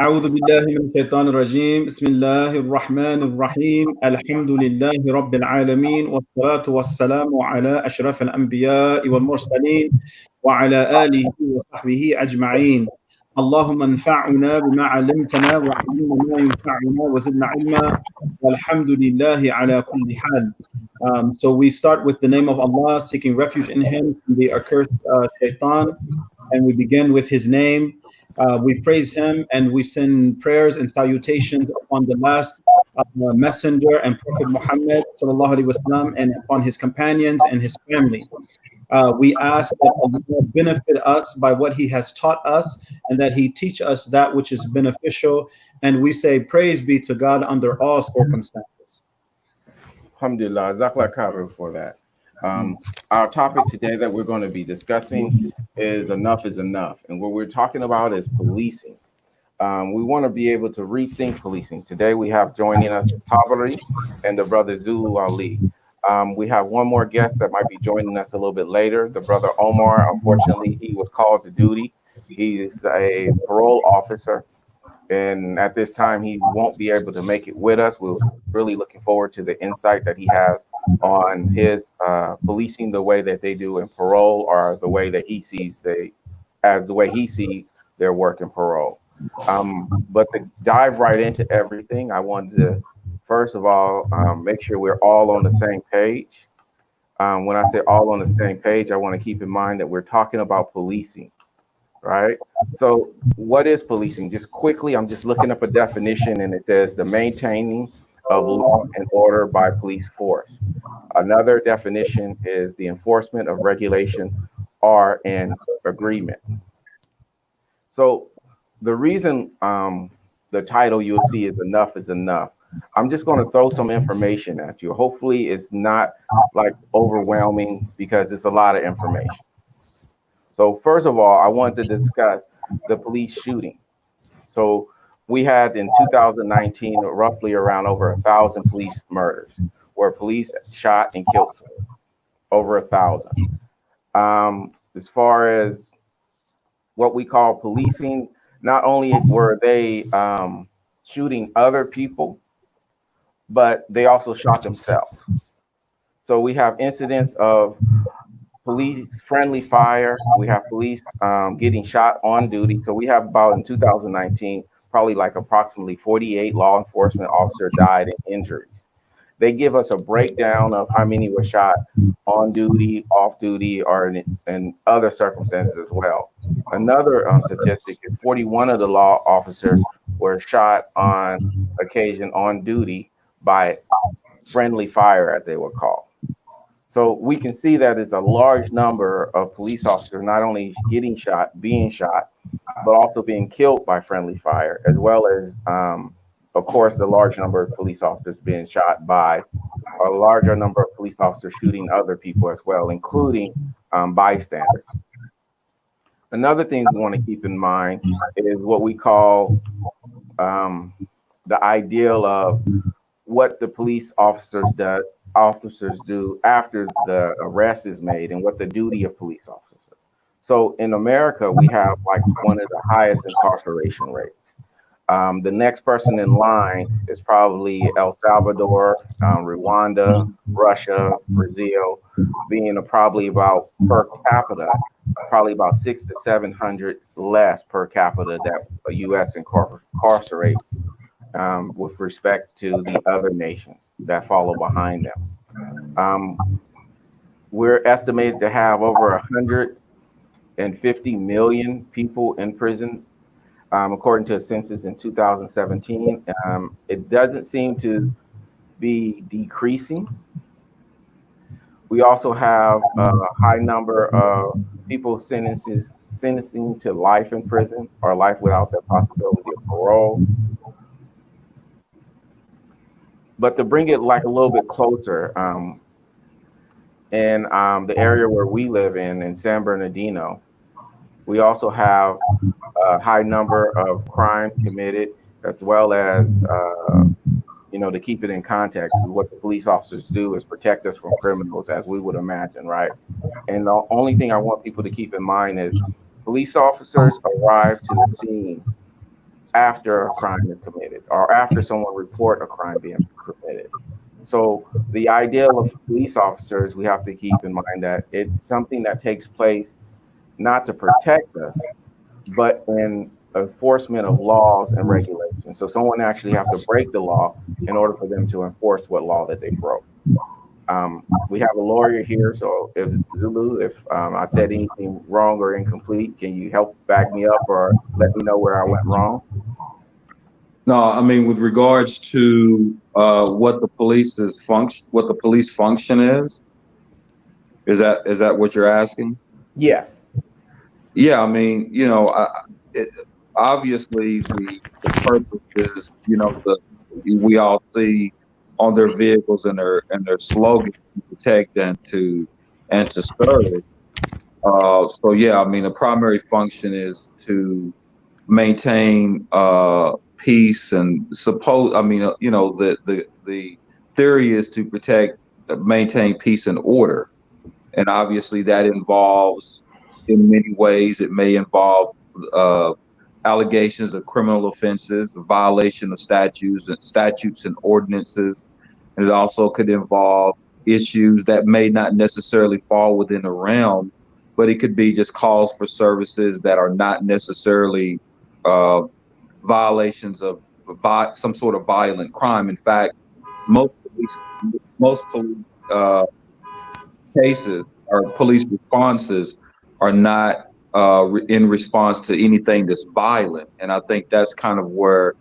أعوذ بالله من الشيطان الرجيم بسم الله الرحمن الرحيم الحمد لله رب العالمين والصلاة والسلام على أشرف الأنبياء والمرسلين وعلى آله وصحبه أجمعين اللهم انفعنا بما علمتنا وعلمنا ما ينفعنا وزدنا علما والحمد لله على كل حال. So we start with the name of Allah, seeking refuge in Him from the accursed shaitan, and we begin with His name. We praise Him and we send prayers and salutations upon the last messenger and Prophet Muhammad sallallahu alaihi wasallam and upon his companions and his family. We ask that Allah benefit us by what He has taught us and that He teach us that which is beneficial. And we say, praise be to God under all circumstances. Alhamdulillah, Jazakallah khair for that. Our topic today that we're going to be discussing is enough is enough. And what we're talking about is policing. We want to be able to rethink policing. Today we have joining us Tabari and the brother Zulu Ali. We have one more guest that might be joining us a little bit later, the brother Omar. Unfortunately, he was called to duty. He's a parole officer. And at this time, he won't be able to make it with us. We're really looking forward to the insight that he has on his policing the way that they do in parole, or the way that he sees the way he sees their work in parole. But to dive right into everything, I wanted to first of all make sure we're all on the same page. When I say all on the same page, I want to keep in mind that we're talking about policing. Right. So what is policing? Just quickly, I'm just looking up a definition and it says the maintaining of law and order by police force. Another definition is the enforcement of regulation or an agreement. So the reason the title you'll see is enough is enough. I'm just going to throw some information at you. Hopefully it's not like overwhelming because it's a lot of information. So first of all, I want to discuss the police shooting. So we had in 2019 roughly around over 1,000 police murders, where police shot and killed someone. Over 1,000. As far as what we call policing, not only were they shooting other people, but they also shot themselves. So we have incidents of police friendly fire. We have police getting shot on duty. So we have about in 2019, probably like approximately 48 law enforcement officers died in injuries. They give us a breakdown of how many were shot on duty, off duty, or in other circumstances as well. Another statistic is 41 of the law officers were shot on occasion on duty by friendly fire, as they were called. So we can see that it's a large number of police officers not only getting shot, being shot, but also being killed by friendly fire, as well as, of course, the large number of police officers being shot by a larger number of police officers shooting other people as well, including bystanders. Another thing we want to keep in mind is what we call the ideal of what the police officers do after the arrest is made and what the duty of police officers are. So in America, we have like one of the highest incarceration rates. The next person in line is probably El Salvador, Rwanda, Russia, Brazil, being probably about per capita, probably about 600 to 700 less per capita that a U.S. incarcerate with respect to the other nations that follow behind them. We're estimated to have over 150 million people in prison, according to a census in 2017. It doesn't seem to be decreasing. We also have a high number of people sentencing to life in prison or life without the possibility of parole. But to bring it like a little bit closer, in the area where we live in San Bernardino, we also have a high number of crimes committed, as well as, to keep it in context, what the police officers do is protect us from criminals, as we would imagine, right? And the only thing I want people to keep in mind is police officers arrive to the scene after a crime is committed or after someone report a crime being committed. So the ideal of police officers, we have to keep in mind that it's something that takes place not to protect us, but in enforcement of laws and regulations. So someone actually have to break the law in order for them to enforce what law that they broke. We have a lawyer here, so if Zulu, if I said anything wrong or incomplete, can you help back me up or let me know where I went wrong? No, I mean with regards to what the police function is that what you're asking? Yes. Yeah, I mean, obviously the purpose is, we all see on their vehicles and their slogans to protect and to serve. So yeah, I mean the primary function is to maintain peace and the theory is to maintain peace and order, and obviously that involves in many ways. It may involve allegations of criminal offenses, violation of statutes and ordinances, and it also could involve issues that may not necessarily fall within the realm, but it could be just calls for services that are not necessarily violations of some sort of violent crime. In fact, most police cases or police responses are not in response to anything that's violent. And I think that's kind of where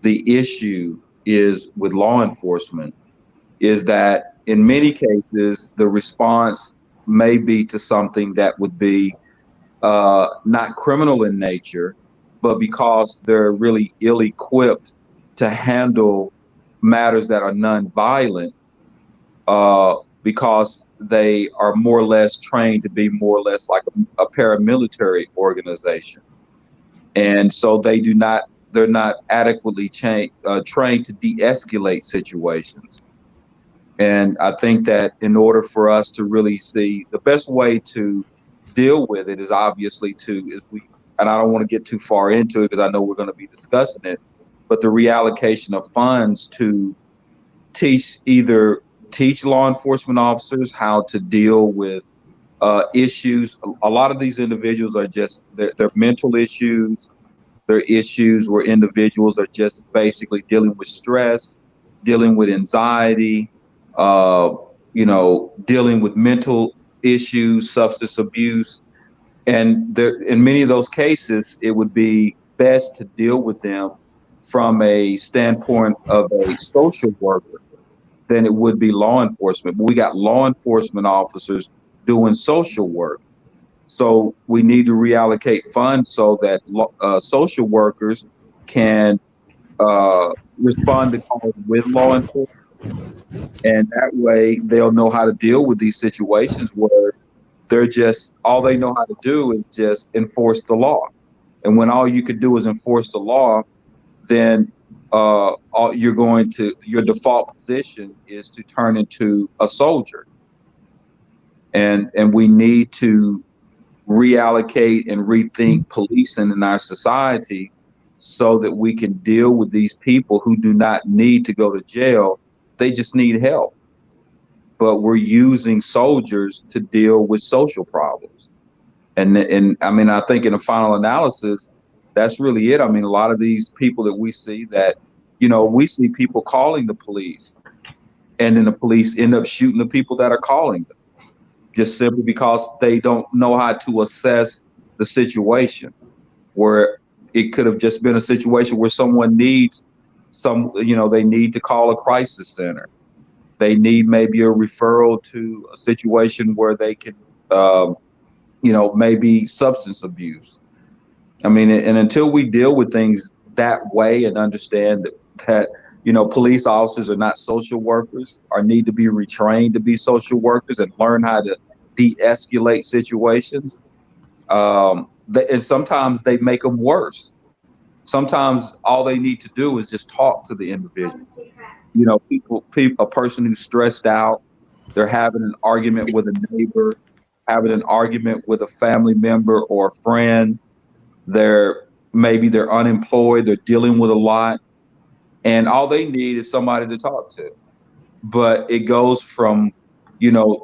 the issue is with law enforcement, is that in many cases, the response may be to something that would be not criminal in nature, but because they're really ill-equipped to handle matters that are non-violent, because they are more or less trained to be more or less like a paramilitary organization. And so they're not adequately trained to de-escalate situations. And I think that in order for us to really see the best way to deal with it is obviously and I don't want to get too far into it because I know we're going to be discussing it, but the reallocation of funds to teach law enforcement officers how to deal with issues. A lot of these individuals are just, they're mental issues. They're issues where individuals are just basically dealing with stress, dealing with anxiety, dealing with mental issues, substance abuse. And in many of those cases, it would be best to deal with them from a standpoint of a social worker than it would be law enforcement. But we got law enforcement officers doing social work. So we need to reallocate funds so that social workers can respond to calls with law enforcement. And that way they'll know how to deal with these situations where all they know how to do is just enforce the law. And when all you could do is enforce the law, then your default position is to turn into a soldier. And we need to reallocate and rethink policing in our society so that we can deal with these people who do not need to go to jail. They just need help. But we're using soldiers to deal with social problems. And I mean, I think in the final analysis, that's really it. I mean, a lot of these people that we see we see people calling the police, and then the police end up shooting the people that are calling them, just simply because they don't know how to assess the situation, where it could have just been a situation where someone needs they need to call a crisis center. They need maybe a referral to a situation where they can, maybe substance abuse. I mean, and until we deal with things that way and understand that police officers are not social workers or need to be retrained to be social workers and learn how to de-escalate situations, and sometimes they make them worse. Sometimes all they need to do is just talk to the individual. A person who's stressed out, they're having an argument with a neighbor, having an argument with a family member or a friend. They're maybe they're unemployed, they're dealing with a lot, and all they need is somebody to talk to. But it goes from,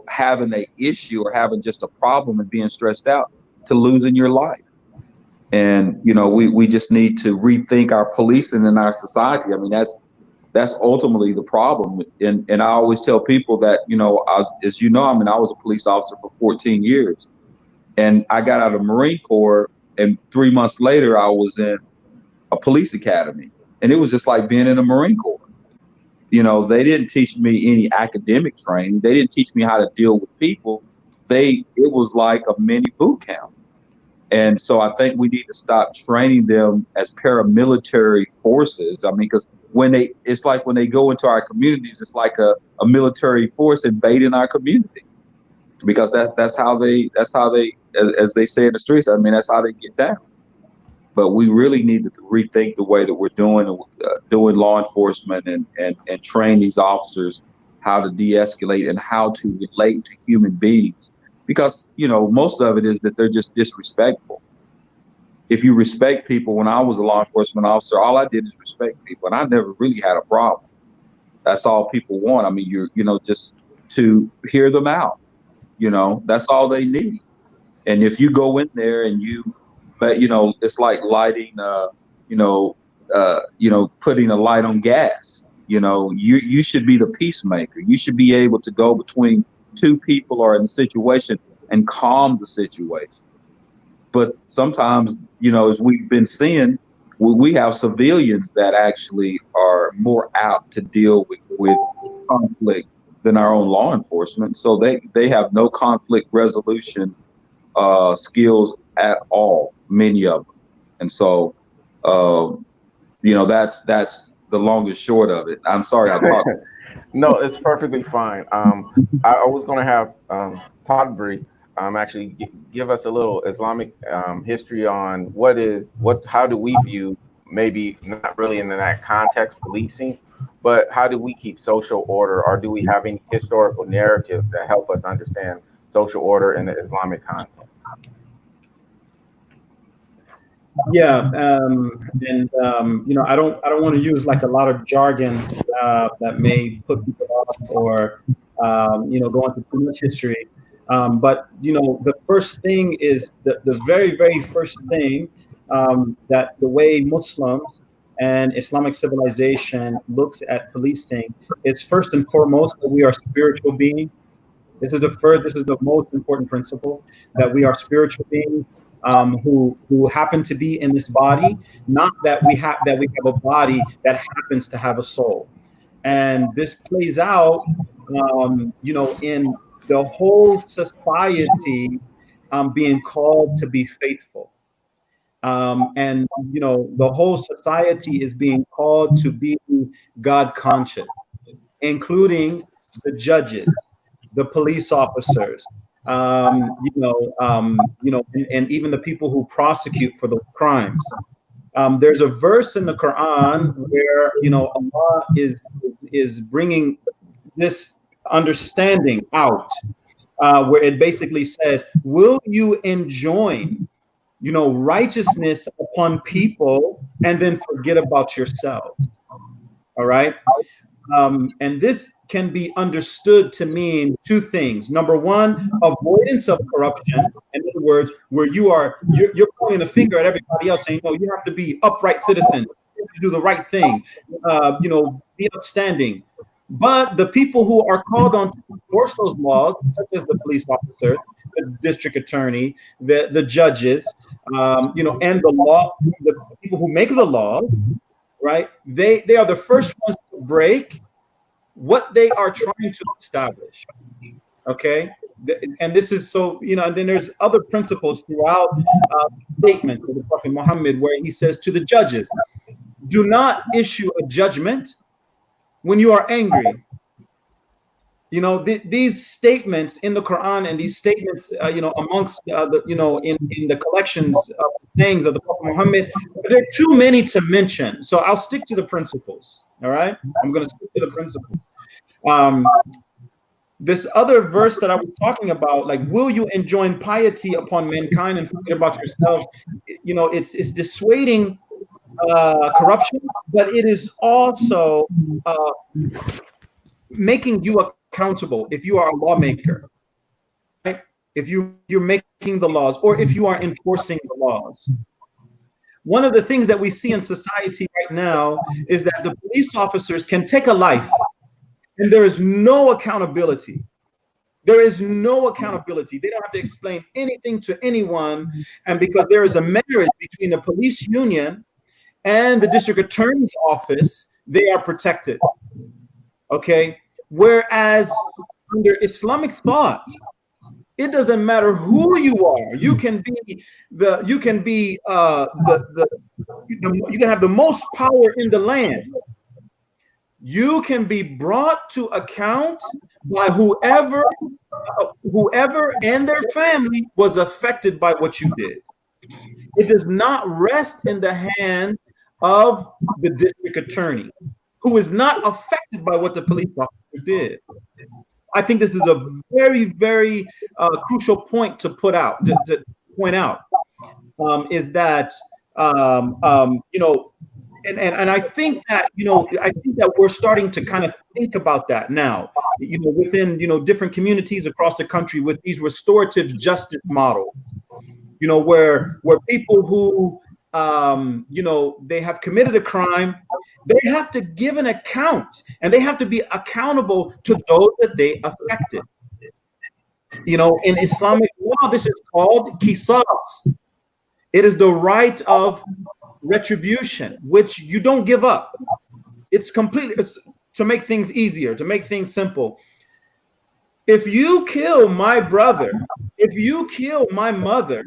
having an issue or having just a problem and being stressed out to losing your life. And, we just need to rethink our policing in our society. I mean, that's ultimately the problem. And I always tell people that, I was a police officer for 14 years, and I got out of the Marine Corps, and 3 months later I was in a police academy, and it was just like being in the Marine Corps. They didn't teach me any academic training. They didn't teach me how to deal with people. It was like a mini boot camp. And so I think we need to stop training them as paramilitary forces. I mean, because it's like when they go into our communities, it's like a military force invading our community, because that's how they, as they say in the streets, I mean, that's how they get down. But we really need to rethink the way that we're doing law enforcement and train these officers how to de-escalate and how to relate to human beings. Because, most of it is that they're just disrespectful. If you respect people, when I was a law enforcement officer, all I did is respect people, and I never really had a problem. That's all people want. I mean, just to hear them out, that's all they need. And if you go in there and but it's like lighting, putting a light on gas. You should be the peacemaker. You should be able to go between two people or in a situation and calm the situation. But sometimes, as we've been seeing, we have civilians that actually are more apt to deal with conflict than our own law enforcement. So they have no conflict resolution skills at all, many of them. And so, that's the longest short of it. I'm sorry I talked. No, it's perfectly fine. I was going to have Podbury actually give us a little Islamic history on how do we view, maybe not really in that context, policing, but how do we keep social order, or do we have any historical narrative that help us understand social order in the Islamic context? Yeah, I don't want to use like a lot of jargon that may put people off, or go into too much history. But the first thing is the very, very first thing that the way Muslims and Islamic civilization looks at policing is, first and foremost, that we are spiritual beings. This is the most important principle, that we are spiritual beings. Who happen to be in this body, not that we have a body that happens to have a soul. And this plays out, in the whole society being called to be faithful. And the whole society is being called to be God conscious, including the judges, the police officers, and even the people who prosecute for those crimes. There's a verse in the Quran where Allah is bringing this understanding out, where it basically says, "Will you enjoin, righteousness upon people and then forget about yourselves?" All right. And this can be understood to mean two things. Number one, avoidance of corruption. In other words, where you're pointing the finger at everybody else, saying, "No, you have to be upright citizens, you have to do the right thing, be upstanding." But the people who are called on to enforce those laws, such as the police officers, the district attorney, the judges, and the people who make the laws, right? They are the first ones to break what they are trying to establish. Okay, and this is so, and then there's other principles throughout statements of the Prophet Muhammad, where he says to the judges, "Do not issue a judgment when you are angry." These statements in the Quran, and these statements, amongst in the collections of sayings of the Prophet Muhammad, there are too many to mention. So I'll stick to the principles. All right, I'm going to stick to the principles. This other verse that I was talking about, like, will you enjoin piety upon mankind and forget about yourselves? You know, it's dissuading corruption, but it is also making you accountable if you are a lawmaker, right? If you're making the laws, or if you are enforcing the laws. One of the things that we see in society right now is that the police officers can take a life and there is no accountability. There is no accountability. They don't have to explain anything to anyone. And because there is a marriage between the police union and the district attorney's office, they are protected. Okay. Whereas under Islamic thought, it doesn't matter who you are. You can be you can have the most power in the land. You can be brought to account by whoever and their family was affected by what you did. It does not rest in the hands of the district attorney, who is not affected by what the police officer did. I think this is a very, very crucial point to point out, is that, you know, and I think that, you know, I think that we're starting to kind of think about that now, you know, within, you know, different communities across the country with these restorative justice models, you know, where people who, you know, they have committed a crime, they have to give an account and they have to be accountable to those that they affected. You know, in Islamic law, this is called qisas. It is the right of retribution, which you don't give up. It's to make things easier, to make things simple. If you kill my brother, if you kill my mother,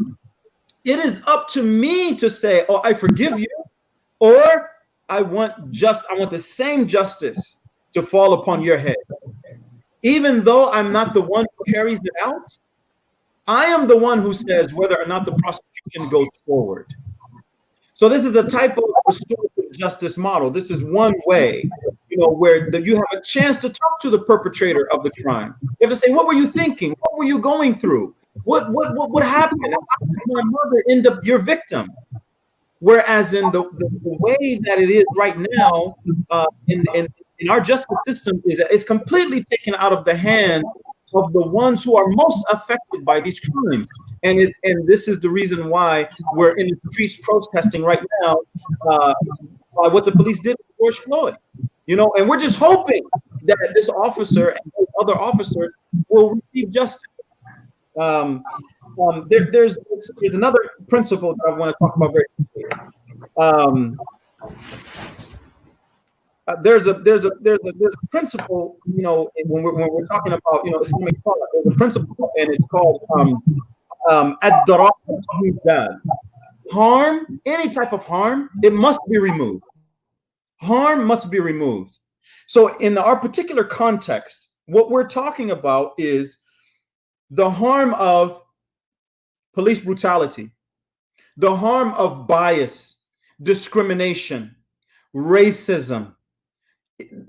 it is up to me to say, oh, I forgive you, or I want the same justice to fall upon your head. Even though I'm not the one who carries it out, I am the one who says whether or not the prosecution goes forward. So this is a type of restorative justice model. This is one way, you know, where you have a chance to talk to the perpetrator of the crime. You have to say, what were you thinking? What were you going through? What happened? How did my mother end up your victim? Whereas in the way that it is right now, in our justice system, is that it's completely taken out of the hands of the ones who are most affected by these crimes. And this is the reason why we're in the streets protesting right now by what the police did with George Floyd. You know, and we're just hoping that this officer and other officers will receive justice. There's another principle that I want to talk about very quickly. There's a principle, you know, when we're talking about, you know, Islamic thought, there's a principle, and it's called ad-darar al-mizan. Harm, any type of harm, it must be removed. Harm must be removed. So in our particular context, what we're talking about is the harm of police brutality, the harm of bias, discrimination, racism.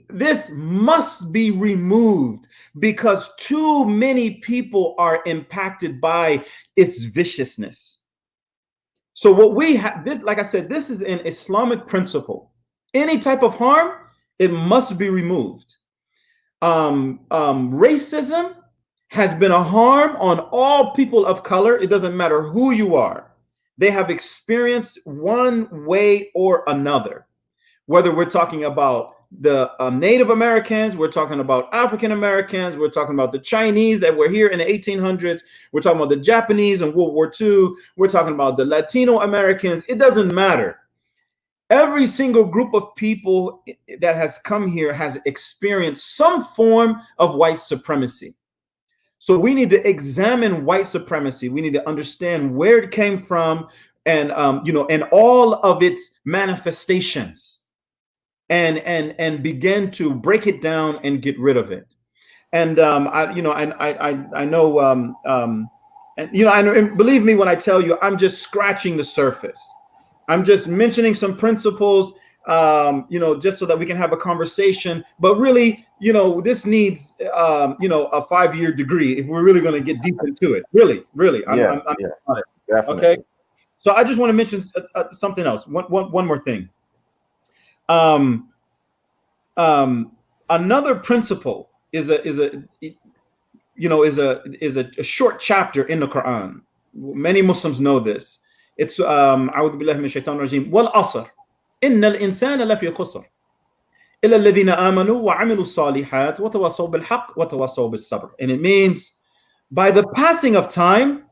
This must be removed because too many people are impacted by its viciousness. So what we have, this, like I said, this is an Islamic principle. Any type of harm, it must be removed. Racism has been a harm on all people of color. It doesn't matter who you are. They have experienced one way or another. Whether we're talking about the Native Americans, we're talking about African Americans, we're talking about the Chinese that were here in the 1800s, we're talking about the Japanese in World War II, we're talking about the Latino Americans. It doesn't matter. Every single group of people that has come here has experienced some form of white supremacy. So we need to examine white supremacy. We need to understand where it came from, and you know, and all of its manifestations, and begin to break it down and get rid of it. And I know, and you know, and believe me when I tell you, I'm just scratching the surface. I'm just mentioning some principles just so that we can have a conversation. But really, this needs, a 5-year degree if we're really going to get deep into it. Really, I'm on it. Definitely. Okay. So I just want to mention something else. One more thing. Another principle is a short chapter in the Quran. Many Muslims know this. It's أعوذ بالله من الشيطان الرجيم والعصر إن الإنسان لفي خسر إلا الذين آمنوا وعملوا الصالحات وتواصوا بالحق وتواصوا بالصبر. And it means, by the passing of time,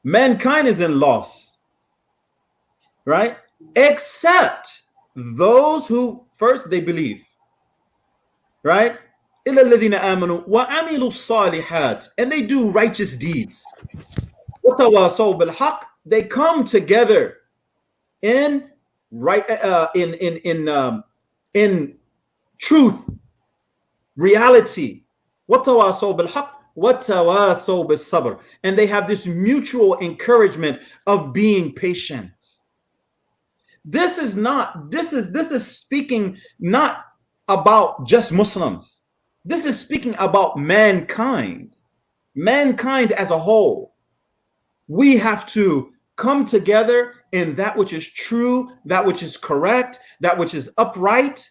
mankind is in loss, right? Except those who first they believe, right? إلا الذين آمنوا وعملوا الصالحات, and they do righteous deeds. وتواصوا بالحق, they come together in truth, reality. وتواصوا بالحق وتواصوا بالصبر, and they have this mutual encouragement of being patient. This is speaking not about just Muslims. This is speaking about mankind as a whole. We have to come together in that which is true, that which is correct, that which is upright,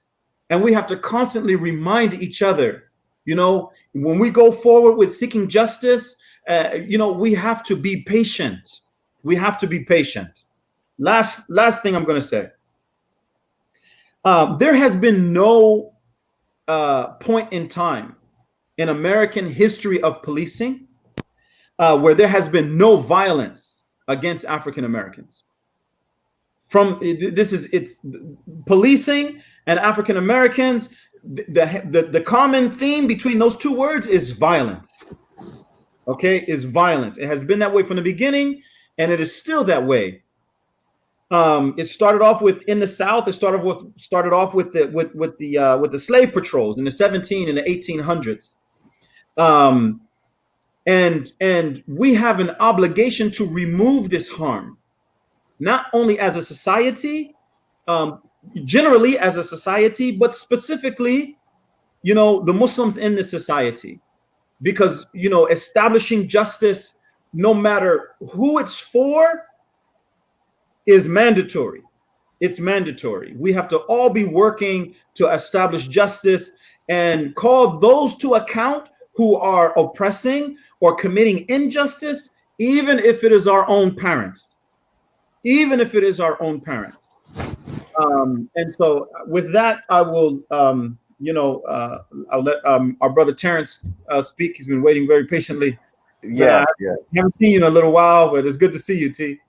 and we have to constantly remind each other, when we go forward with seeking justice, we have to be patient. We have to be patient. Last thing I'm going to say. There has been no point in time in American history of policing where there has been no violence against African Americans. It's policing and African Americans. The common theme between those two words is violence. Okay, is violence. It has been that way from the beginning, and it is still that way. It started off with in the South. It started off with the slave patrols in the 1700s and the 1800s. And we have an obligation to remove this harm, not only as a society, generally as a society, but specifically, the Muslims in the society, because establishing justice, no matter who it's for, is mandatory. It's mandatory. We have to all be working to establish justice and call those to account who are oppressing or committing injustice, even if it is our own parents. Even if it is our own parents. And so with that, I will, I'll let our brother Terrence speak. He's been waiting very patiently. Yes. I haven't seen you in a little while, but it's good to see you, T.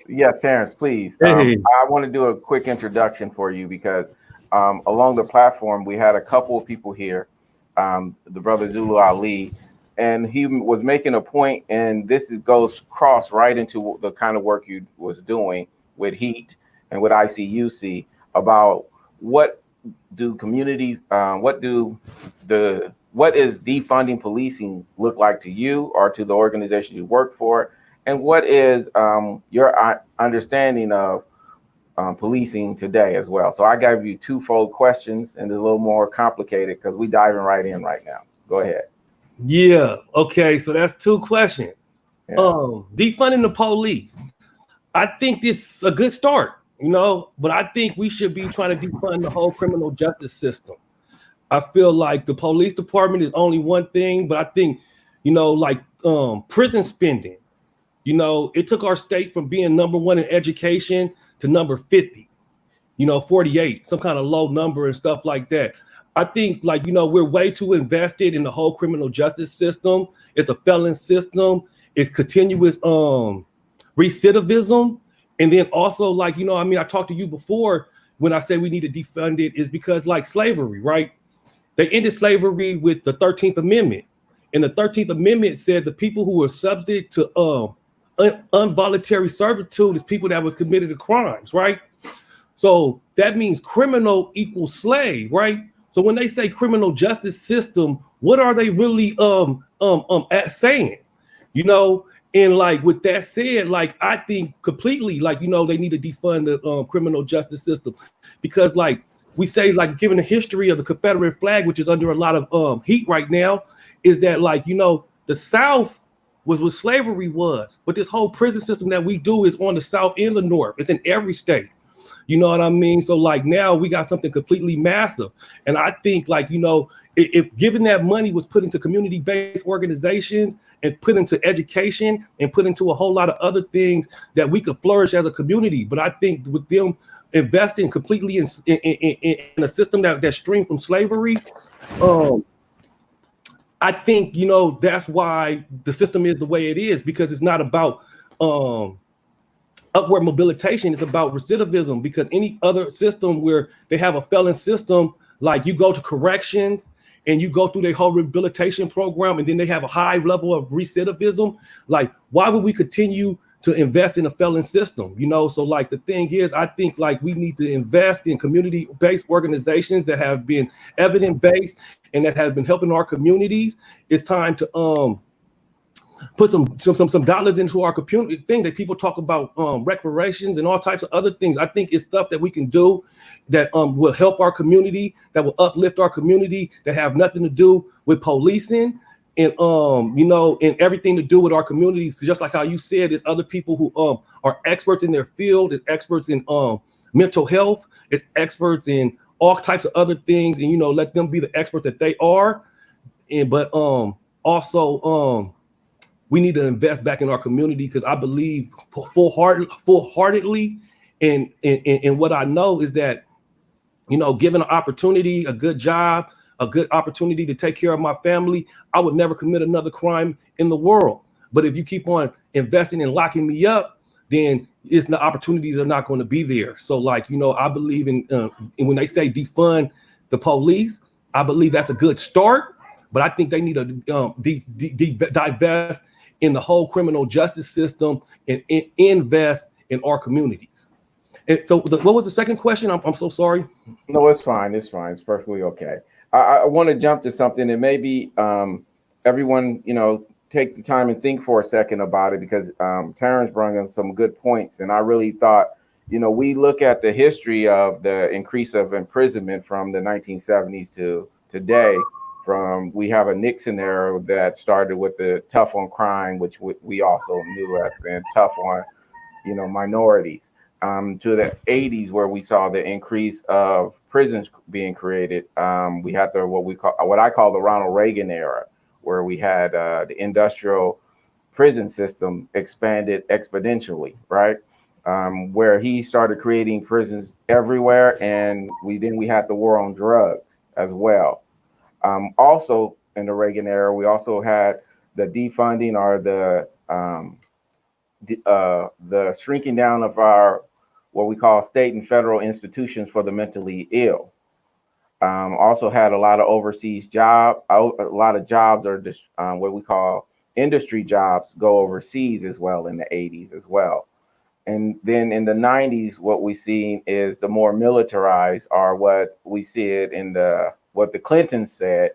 Yes, Terrence, please. Hey. I want to do a quick introduction for you because along the platform, we had a couple of people here, the brother Zulu Ali, and he was making a point, and this goes cross right into the kind of work you was doing with HEAT and with ICUC about what do community, what is defunding policing look like to you or to the organization you work for? And what is your understanding of policing today as well? So I gave you twofold questions, and it's a little more complicated because we're diving right in right now. Go ahead. Yeah. Okay. So that's two questions. Yeah. Defunding the police. I think it's a good start, but I think we should be trying to defund the whole criminal justice system. I feel like the police department is only one thing, but I think, prison spending. It took our state from being number 1 in education to number 50, 48, some kind of low number and stuff like that. I think we're way too invested in the whole criminal justice system. It's a felon system. It's continuous recidivism. And then also I talked to you before when I say we need to defund it is because slavery, right? They ended slavery with the 13th Amendment. And the 13th Amendment said the people who were subject to involuntary servitude is people that was committed to crimes, right? So that means criminal equals slave, right? So when they say criminal justice system, what are they really saying? And like with that said, like I think completely, like, you know, they need to defund the criminal justice system, because like we say, like, given the history of the Confederate flag, which is under a lot of heat right now, is that, like, you know, the South was what slavery was, but this whole prison system that we do is on the South and the North. It's in every state. You know what I mean? So like now we got something completely massive. And I think, like, you know, if given that money was put into community-based organizations and put into education and put into a whole lot of other things, that we could flourish as a community. But I think with them investing completely in a system that streamed from slavery, I think, you know, that's why the system is the way it is, because it's not about upward mobilization, is about recidivism. Because any other system where they have a felon system, like you go to corrections and you go through their whole rehabilitation program, and then they have a high level of recidivism, like why would we continue to invest in a felon system? You know, so like the thing is, I think like we need to invest in community-based organizations that have been evidence-based and that have been helping our communities. It's time to put some dollars into our community thing that people talk about, reparations and all types of other things. I think it's stuff that we can do that will help our community, that will uplift our community, that have nothing to do with policing and you know, and everything to do with our communities. Just like how you said, there's other people who are experts in their field, is experts in mental health, is experts in all types of other things, and you know, let them be the expert that they are. And but also we need to invest back in our community, because I believe full-heartedly and what I know is that, you know, given an opportunity, a good job, a good opportunity to take care of my family, I would never commit another crime in the world. But if you keep on investing and locking me up, then the opportunities are not going to be there. So like, you know, I believe in when they say defund the police, I believe that's a good start, but I think they need to divest in the whole criminal justice system and invest in our communities. And so what was the second question? I'm so sorry. No, it's fine. It's fine. It's perfectly okay. I want to jump to something and maybe everyone, you know, take the time and think for a second about it, because Terrence brought in some good points. And I really thought, you know, we look at the history of the increase of imprisonment from the 1970s to today. We have a Nixon era that started with the tough on crime, which we also knew as being tough on, you know, minorities, to the 80s, where we saw the increase of prisons being created. We had what I call the Ronald Reagan era, where we had the industrial prison system expanded exponentially, right? Where he started creating prisons everywhere, and we had the war on drugs as well. Also in the Reagan era, we also had the defunding or the shrinking down of our what we call state and federal institutions for the mentally ill. Also had a lot of overseas jobs. A lot of jobs are what we call industry jobs go overseas as well in the 80s as well. And then in the 90s, what we see is the more militarized, or what we see it in what the Clintons said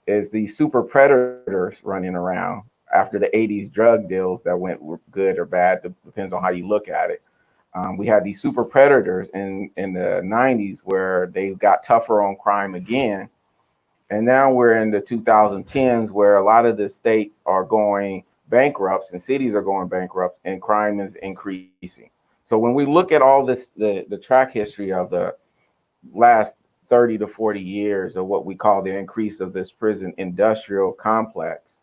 is the super predators running around after the 80s drug deals that went good or bad, depends on how you look at it. We had these super predators in the 90s where they got tougher on crime again. And now we're in the 2010s where a lot of the states are going bankrupt and cities are going bankrupt and crime is increasing. So when we look at all this, the track history of the last 30 to 40 years of what we call the increase of this prison industrial complex,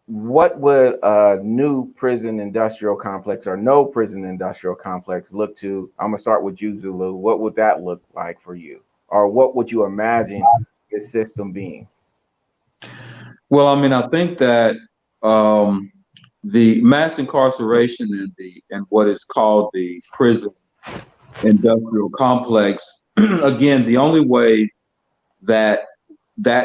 what would a new prison industrial complex or no prison industrial complex look to? I'm gonna start with you, Zulu. What would that look like for you? Or what would you imagine this system being? Well, I mean, I think that the mass incarceration and what is called the prison industrial complex, again, the only way that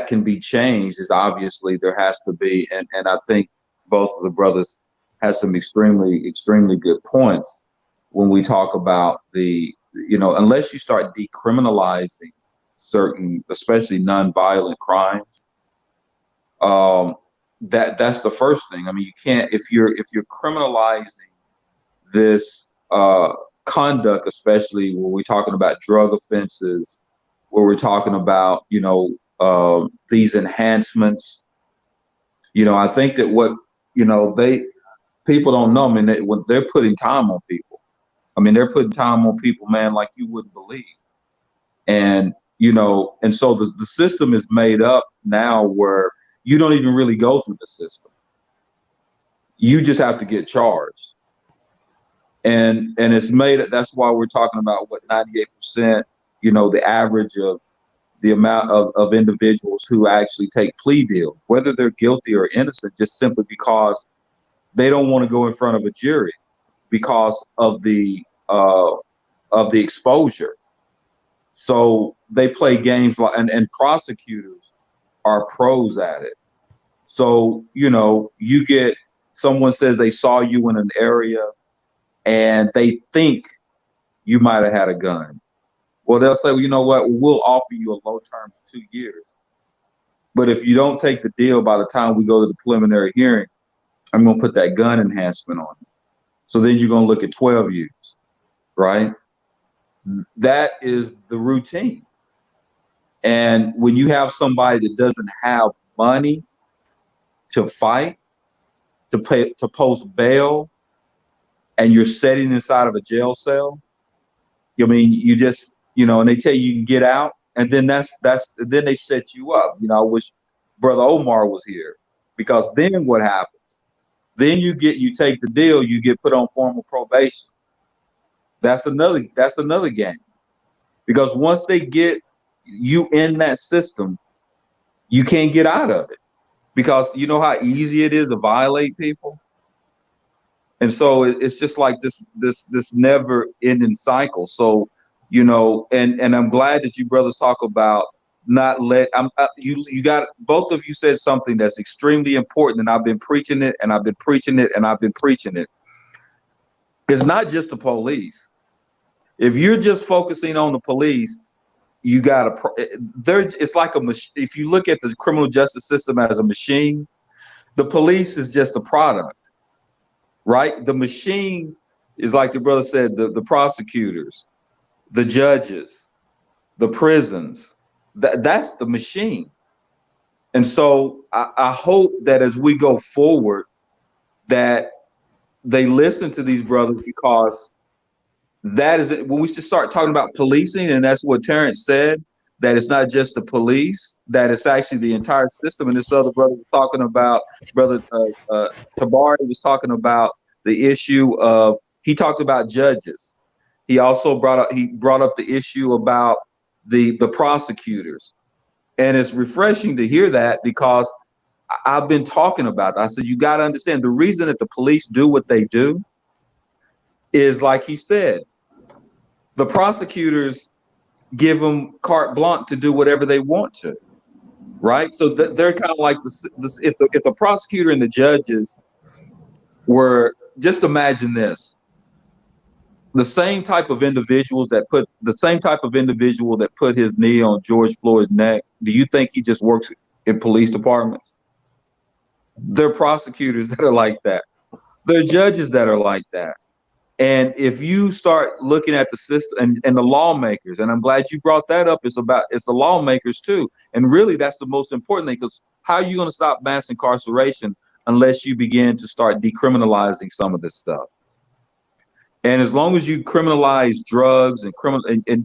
can be changed is obviously there has to be, and I think both of the brothers has some extremely good points when we talk about unless you start decriminalizing certain, especially nonviolent crimes, that's the first thing. I mean, you can't, if you're criminalizing this conduct, especially when we're talking about drug offenses, where we're talking about, these enhancements, I think that what, people don't know, I mean, when they're putting time on people, they're putting time on people, man, like you wouldn't believe. And, and so the system is made up now where you don't even really go through the system. You just have to get charged. And it's made, that's why we're talking about what 98%, the average of the amount of individuals who actually take plea deals, whether they're guilty or innocent, just simply because they don't want to go in front of a jury because of the exposure. So they play games like, and prosecutors are pros at it. So, you get, someone says they saw you in an area and they think you might have had a gun. Well, they'll say, well, you know what, we'll offer you a low term for 2 years. But if you don't take the deal by the time we go to the preliminary hearing, I'm going to put that gun enhancement on you. So then you're going to look at 12 years, right? That is the routine. And when you have somebody that doesn't have money to fight, to post bail, and you're sitting inside of a jail cell, you just, and they tell you can get out, and then then they set you up. I wish Brother Omar was here, because then what happens? Then you take the deal, you get put on formal probation. That's another game. Because once they get you in that system, you can't get out of it, because you know how easy it is to violate people. And so it's just like this never ending cycle. So, and I'm glad that you brothers talk about not let, you got, both of you said something that's extremely important, and I've been preaching it and I've been preaching it and I've been preaching it. It's not just the police. If you're just focusing on the police, you got to, it's like if you look at the criminal justice system as a machine, the police is just a product, right? The machine is, like the brother said, the prosecutors, the judges, the prisons, that's the machine. And so I hope that as we go forward, that they listen to these brothers, because that is it. When we should start talking about policing, and that's what Terrence said, that it's not just the police, that it's actually the entire system. And this other brother was talking about, Brother Tabari was talking about the issue of, he talked about judges. He also brought up the issue about the prosecutors. And it's refreshing to hear that, because I've been talking about that. I said, you got to understand, the reason that the police do what they do is, like he said, the prosecutors give them carte blanche to do whatever they want to, right? So they're kind of like if the prosecutor and the judges were, just imagine this, the same type of individual that put his knee on George Floyd's neck. Do you think he just works in police departments? They're prosecutors that are like that. They're judges that are like that. And if you start looking at the system and the lawmakers, and I'm glad you brought that up, it's the lawmakers too. And really, that's the most important thing, because how are you going to stop mass incarceration unless you begin to start decriminalizing some of this stuff? And as long as you criminalize drugs and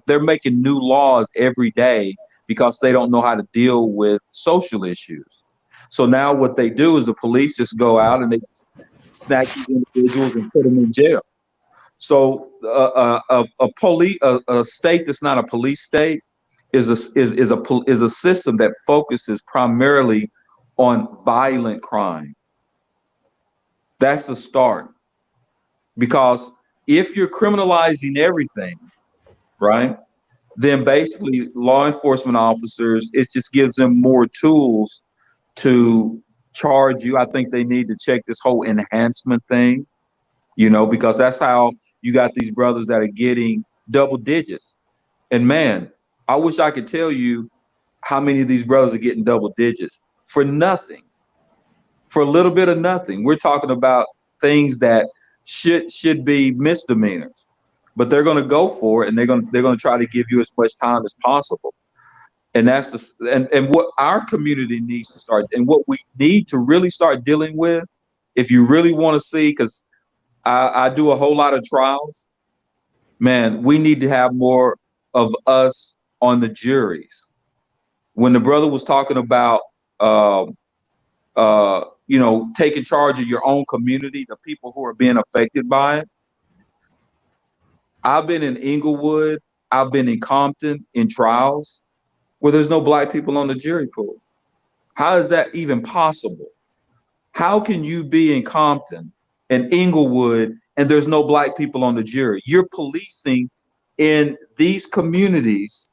they're making new laws every day because they don't know how to deal with social issues. So now what they do is the police just go out and they snatch these individuals and put them in jail. So a state that's not a police state is a system that focuses primarily on violent crime. That's the start. Because if you're criminalizing everything, right, then basically law enforcement officers, it just gives them more tools to charge you. I think they need to check this whole enhancement thing, because that's how you got these brothers that are getting double digits. And man, I wish I could tell you how many of these brothers are getting double digits for nothing. for a little bit of nothing. We're talking about things that should be misdemeanors, but they're going to go for it, and they're going to try to give you as much time as possible. And that's and what our community needs to start, and what we need to really start dealing with, if you really want to see, because I do a whole lot of trials, man, we need to have more of us on the juries. When the brother was talking about, taking charge of your own community, the people who are being affected by it. I've been in Inglewood, I've been in Compton in trials where there's no black people on the jury pool. How is that even possible? How can you be in Compton and Inglewood and there's no black people on the jury? You're policing in these communities,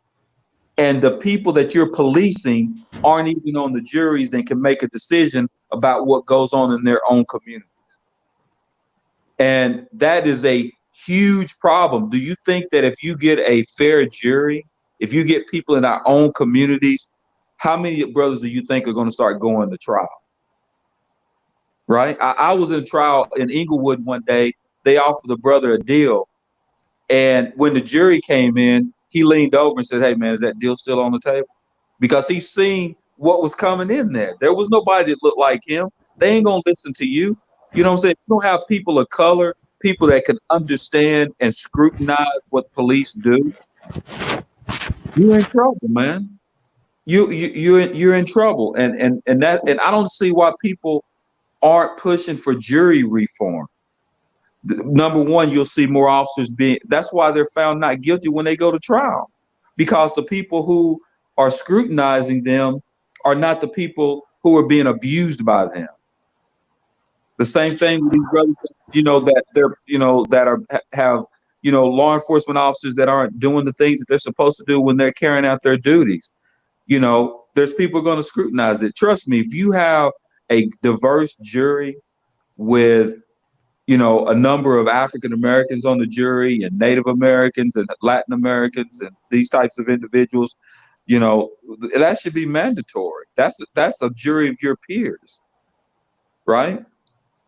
and the people that you're policing aren't even on the juries that can make a decision about what goes on in their own communities. And that is a huge problem. Do you think that if you get a fair jury, if you get people in our own communities, how many brothers do you think are going to start going to trial? Right? I was in a trial in Inglewood one day. They offered the brother a deal. And when the jury came in, he leaned over and said, "Hey, man, is that deal still on the table?" Because he seen what was coming in there. There was nobody that looked like him. They ain't going to listen to you. You know what I'm saying? You don't have people of color, people that can understand and scrutinize what police do. You're in trouble, man. You're in trouble. And I don't see why people aren't pushing for jury reform. Number one, you'll see more officers that's why they're found not guilty when they go to trial, because the people who are scrutinizing them are not the people who are being abused by them. The same thing with these brothers, that they're, have law enforcement officers that aren't doing the things that they're supposed to do when they're carrying out their duties. There's people going to scrutinize it. Trust me, if you have a diverse jury with a number of African Americans on the jury, and Native Americans and Latin Americans and these types of individuals, that should be mandatory. That's a jury of your peers, right?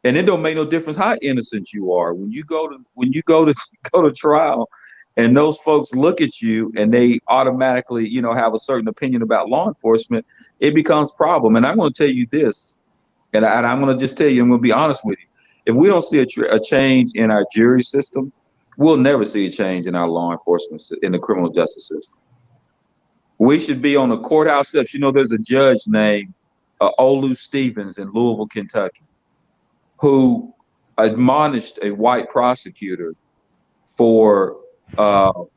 And it don't make no difference how innocent you are. When you go to trial, and those folks look at you and they automatically, have a certain opinion about law enforcement, it becomes a problem. And I'm going to tell you this, and I'm going to just tell you, I'm going to be honest with you. If we don't see a change in our jury system, we'll never see a change in our law enforcement, in the criminal justice system. We should be on the courthouse steps. There's a judge named Olu Stevens in Louisville, Kentucky, who admonished a white prosecutor for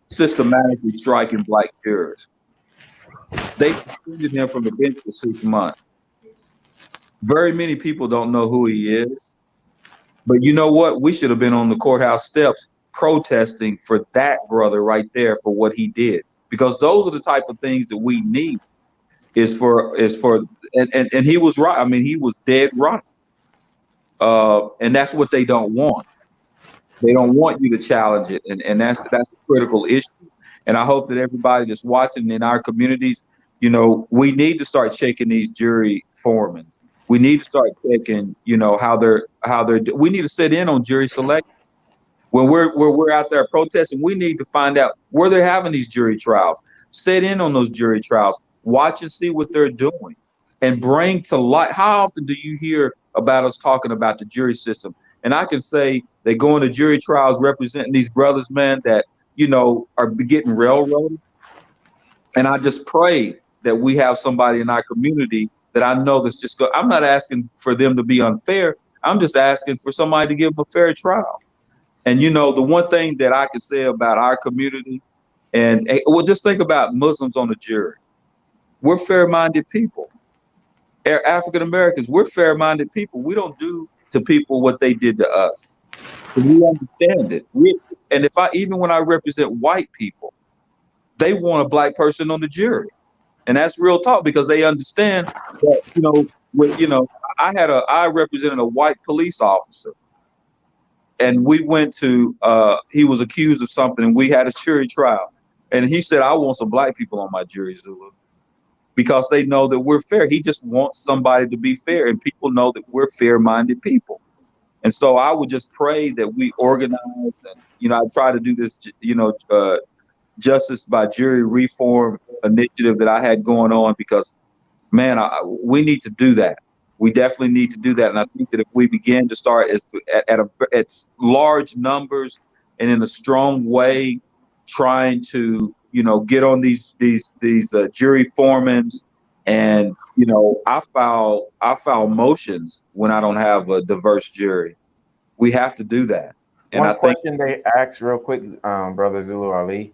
systematically striking black jurors. They suspended him from the bench for 6 months. Very many people don't know who he is. But you know what? We should have been on the courthouse steps protesting for that brother right there for what he did, because those are the type of things that we need. And he was right. I mean, he was dead right. And that's what they don't want. They don't want you to challenge it, and that's a critical issue. And I hope that everybody that's watching in our communities, we need to start checking these jury foremans. We need to start checking, how they're. We need to sit in on jury selection. When we're out there protesting, we need to find out where they're having these jury trials. Sit in on those jury trials. Watch and see what they're doing, and bring to light. How often do you hear about us talking about the jury system? And I can say they go into jury trials representing these brothers, man, that are getting railroaded. And I just pray that we have somebody in our community that I know that's just I'm not asking for them to be unfair. I'm just asking for somebody to give them a fair trial. And the one thing that I can say about our community, and just think about Muslims on the jury. We're fair-minded people. African Americans, we're fair-minded people. We don't do to people what they did to us. We understand it. And even when I represent white people, they want a black person on the jury. And that's real talk, because they understand that, I represented a white police officer, and we went to, he was accused of something, and we had a jury trial. And he said, "I want some black people on my jury, Zulu," because they know that we're fair. He just wants somebody to be fair, and people know that we're fair-minded people. And so I would just pray that we organize, and I try to do this, justice by jury reform initiative that I had going on, because, man, we need to do that. We definitely need to do that. And I think that if we begin to start at large numbers and in a strong way, trying to, get on these jury foremans, and, I file motions when I don't have a diverse jury. We have to do that. And One question they asked real quick, Brother Zulu Ali,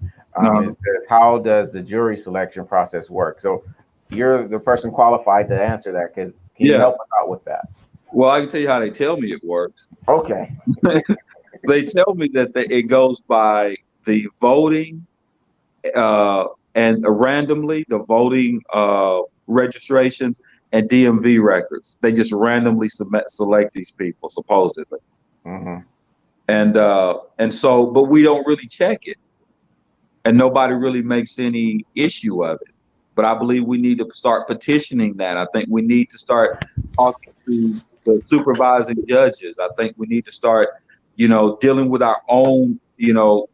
is how does the jury selection process work? So you're the person qualified to answer that. Can you help us out with that? Well, I can tell you how they tell me it works. Okay. They tell me that it goes by the voting and randomly, the voting registrations and DMV records. They just randomly select these people, supposedly. Mm-hmm. And so, but we don't really check it, and nobody really makes any issue of it. But I believe we need to start petitioning that. I think we need to start talking to the supervising judges. I think we need to start, dealing with our own,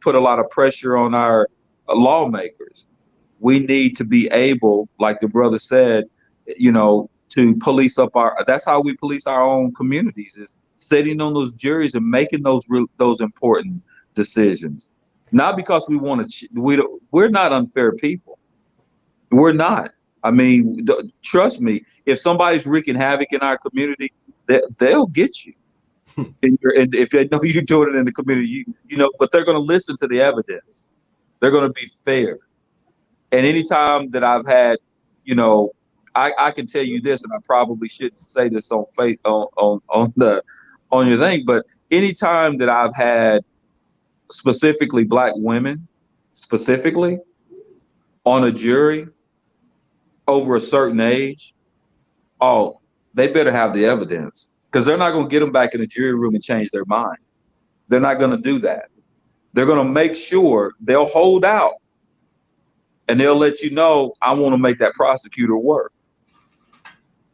put a lot of pressure on our lawmakers. We need to be able, like the brother said, to police up that's how we police our own communities, is sitting on those juries and making those important decisions. Not because we want to, we're not unfair people. We're not. I mean, trust me, if somebody's wreaking havoc in our community, they'll get you. And if they know you're doing it in the community, but they're going to listen to the evidence. They're going to be fair. And anytime that I've had, I can tell you this, and I probably shouldn't say this on your thing, but anytime that I've had specifically Black women, specifically on a jury over a certain age, they better have the evidence, because they're not going to get them back in the jury room and change their mind. They're not going to do that. They're going to make sure they'll hold out, and they'll let you know, I want to make that prosecutor work.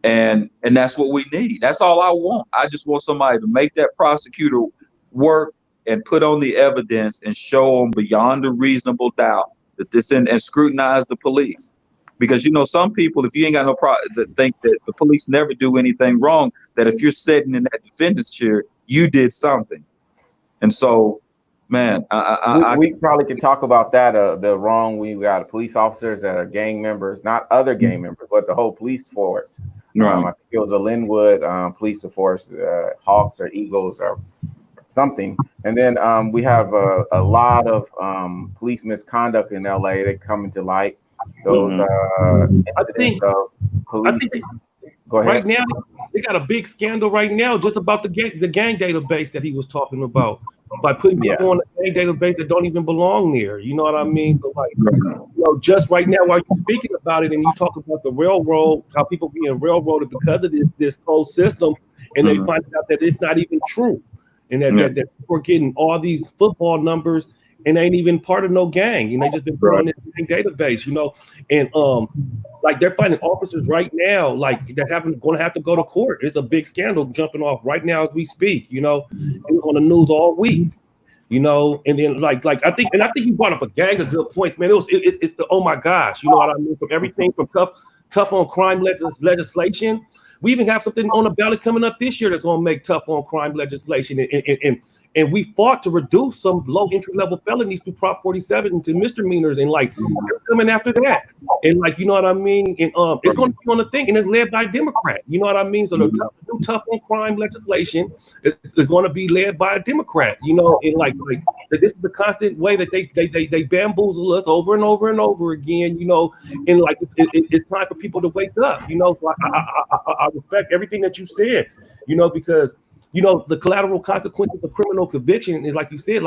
And that's what we need. That's all I want. I just want somebody to make that prosecutor work and put on the evidence and show them beyond a reasonable doubt that and scrutinize the police. Because, some people, if you ain't got no problem, that think that the police never do anything wrong, that if you're sitting in that defendant's chair, you did something. And so, man, we probably can talk about that. The wrong, we got police officers that are gang members, not other gang members, but the whole police force. Right. I think it was a Linwood police force, Hawks or Eagles or something. And then we have a lot of police misconduct in LA that come into light. Those incidents of police. Go ahead. Right now, they got a big scandal right now just about the gang database that he was talking about, by putting people on the gang database that don't even belong there. You know what I mean? So, just right now, while you're speaking about it and you talk about the railroad, how people being railroaded because of this whole system, and they find out that it's not even true, and that we're getting all these football numbers and they ain't even part of no gang, and they just been put on this gang database, and they're finding officers right now, that going to have to go to court. It's a big scandal jumping off right now as we speak, and on the news all week, and then I think you brought up a gang of good points, man. It's the, oh my gosh, you know what I mean? From everything from tough on crime legislation. We even have something on the ballot coming up this year that's going to make tough on crime legislation. And we fought to reduce some low entry level felonies through Prop 47 to misdemeanors. And they're coming after that. And you know what I mean? And it's going to be on the thing, and it's led by a Democrat. You know what I mean? So the tough on crime legislation is going to be led by a Democrat, and this is the constant way that they bamboozle us over and over and over again, and it's time for people to wake up, So I respect everything that you said, because the collateral consequences of criminal conviction is, like you said,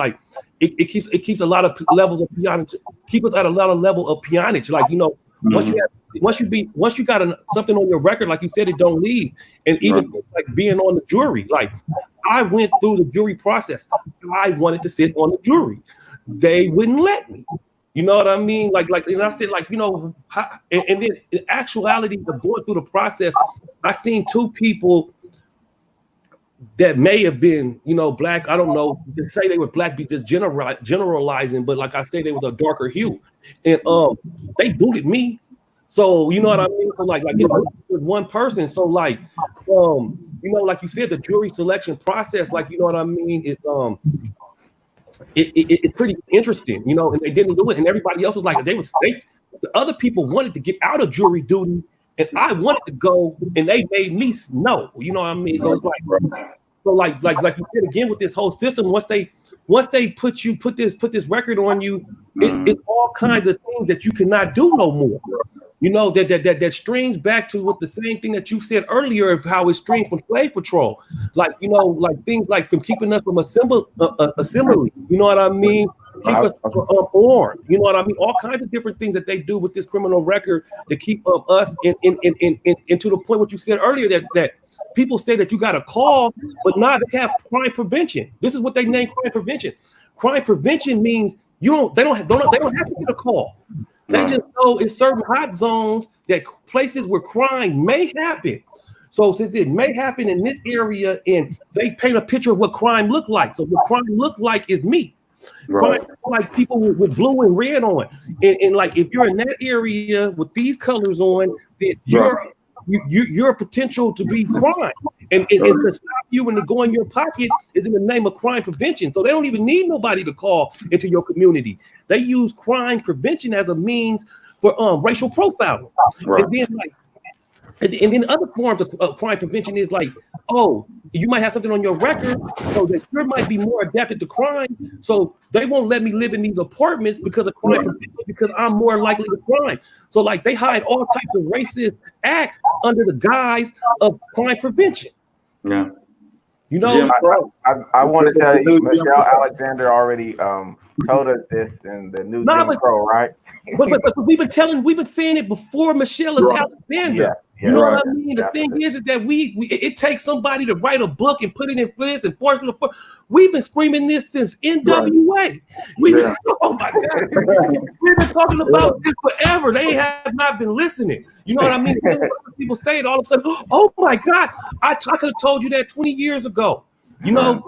it keeps a lot of levels of peonage, keep us at a lot of level of peonage. Once you got something on your record, like you said, it don't leave. And even being on the jury, I went through the jury process. I wanted to sit on the jury. They wouldn't let me. You know what I mean? Like, and I said, like, you know, and then in actuality of going through the process, I seen two people that may have been, you know, black. I don't know, just say they were black, be just generalizing, but like I say, they was a darker hue, and they booted me. So you know what I mean? So like it was one person. So like, you know, like you said, the jury selection process, like, you know what I mean, is it's pretty interesting, you know, and they didn't do it, and everybody else was like, the other people wanted to get out of jury duty, and I wanted to go, and they made me no, you know what I mean? So it's like, you said again with this whole system, once they put this record on you, it's all kinds of things that you cannot do no more. You know, that strings back to what the same thing that you said earlier of how it strings from slave patrol, like, you know, like things like from keeping us from assembly. You know what I mean? Keep us armed. You know what I mean? All kinds of different things that they do with this criminal record to keep us in to the point what you said earlier that people say that you got to call, but now they have crime prevention. This is what they name crime prevention. Crime prevention means they don't have to get a call. They just know in certain hot zones that places where crime may happen. So since it may happen in this area, and they paint a picture of what crime look like. So what crime look like is me. Right. Crime like people with blue and red on. And like if you're in that area with these colors on, then you're a potential to be crime. And to stop you and to go in your pocket is in the name of crime prevention. So they don't even need nobody to call into your community. They use crime prevention as a means for racial profiling. Right. And then other forms of crime prevention is like, oh, you might have something on your record, so that you might be more adapted to crime. So they won't let me live in these apartments because of crime prevention, because I'm more likely to crime. So like they hide all types of racist acts under the guise of crime prevention. Yeah. You know, I want to tell you, Michelle Alexander already told us this in the new Jim Crow, right? but we've been saying it before Michelle Alexander. You know what I mean? The thing is that it takes somebody to write a book and put it in place and force it. We've been screaming this since NWA. Oh my God, we've been talking about this forever. They have not been listening. You know what I mean? People say it all of a sudden. Oh my God, I could have told you that 20 years ago. You know,